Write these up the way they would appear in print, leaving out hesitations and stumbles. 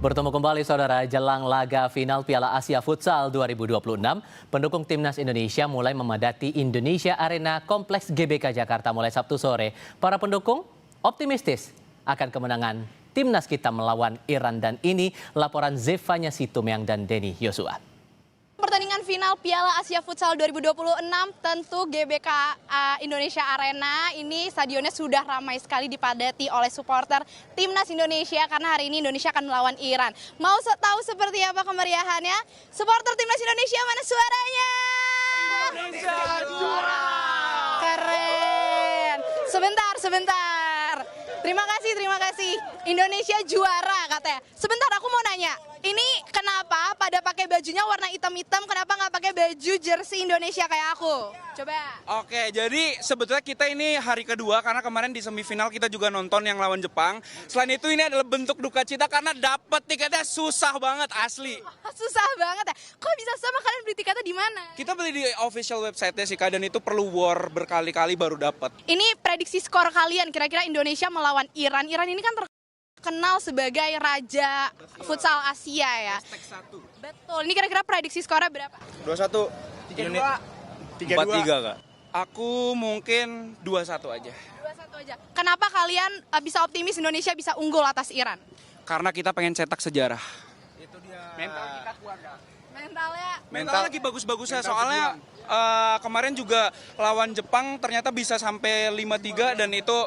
Bertemu kembali saudara jelang laga final Piala Asia Futsal 2026, pendukung Timnas Indonesia mulai memadati Indonesia Arena Kompleks GBK Jakarta mulai Sabtu sore. Para pendukung optimistis akan kemenangan Timnas kita melawan Iran dan ini laporan Zevanya Situmyang dan Denny Yosua. Pertandingan final Piala Asia Futsal 2026 tentu GBK Indonesia Arena ini stadionnya sudah ramai sekali dipadati oleh supporter Timnas Indonesia karena hari ini Indonesia akan melawan Iran. Mau tahu seperti apa kemeriahannya? Supporter Timnas Indonesia mana suaranya? Indonesia juara! Keren. Sebentar. Terima kasih. Indonesia juara katanya. Sebentar aku mau nanya. Ini kenapa pada pakai bajunya warna hitam-hitam, kenapa nggak pakai baju jersey Indonesia kayak aku? Coba. Oke, jadi sebetulnya kita ini hari kedua karena kemarin di semifinal kita juga nonton yang lawan Jepang. Selain itu ini adalah bentuk duka cita karena dapat tiketnya susah banget asli. Susah banget ya. Kok bisa sama kalian beli tiketnya di mana? Kita beli di official website-nya sih Kak, dan itu perlu war berkali-kali baru dapat. Ini prediksi skor kalian kira-kira Indonesia melawan Iran. Iran ini kan terkenal sebagai raja futsal Asia ya. Betul. Ini kira-kira prediksi skornya berapa? 2-1. 3-2. 4-3 Kak. Aku mungkin 2-1 aja. 2-1 aja. Kenapa kalian bisa optimis Indonesia bisa unggul atas Iran? Karena kita pengen cetak sejarah. Itu dia. Mental kita kuat Kak. Mentalnya Lagi bagus-bagusnya soalnya kemarin juga lawan Jepang ternyata bisa sampai 5-3 dan itu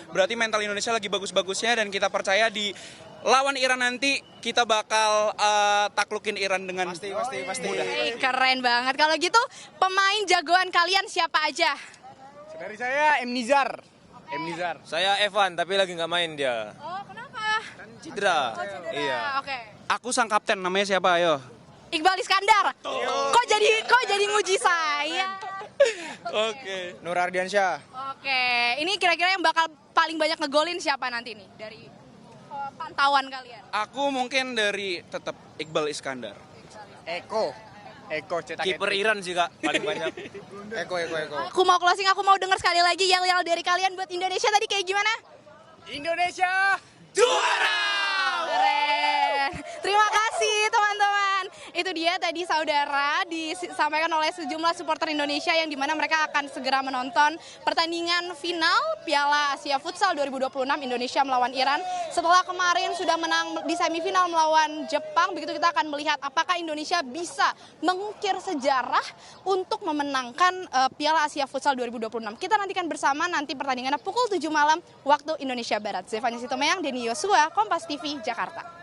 berarti mental Indonesia lagi bagus-bagusnya dan kita percaya di lawan Iran nanti kita bakal taklukin Iran dengan pasti mudah. Keren banget. Kalau gitu pemain jagoan kalian siapa aja? Dari saya M. Nizar. Saya Evan tapi lagi nggak main dia. Oh, kenapa? Cedera. Iya. Oke. Aku sang kapten, namanya siapa? Ayo. Iqbal Iskandar. Kok jadi nguji saya? Oke. Nur Ardiansyah. Oke, ini kira-kira yang bakal paling banyak ngegolin siapa nanti nih dari pantauan kalian? Aku mungkin dari tetap Iqbal Iskandar. Eko cetak Kiper Iran sih Kak paling banyak. Eko. Aku mau closing, aku mau dengar sekali lagi yel-yel dari kalian buat Indonesia tadi kayak gimana? Indonesia Juara! Keren. Terima kasih teman-teman. Itu dia tadi saudara disampaikan oleh sejumlah supporter Indonesia yang dimana mereka akan segera menonton pertandingan final Piala Asia Futsal 2026 Indonesia melawan Iran. Setelah kemarin sudah menang di semifinal melawan Jepang, begitu kita akan melihat apakah Indonesia bisa mengukir sejarah untuk memenangkan Piala Asia Futsal 2026. Kita nantikan bersama nanti pertandingannya pukul 7 malam waktu Indonesia Barat. Zevanya Situmyang, Denny Yosua, Kompas TV, Jakarta.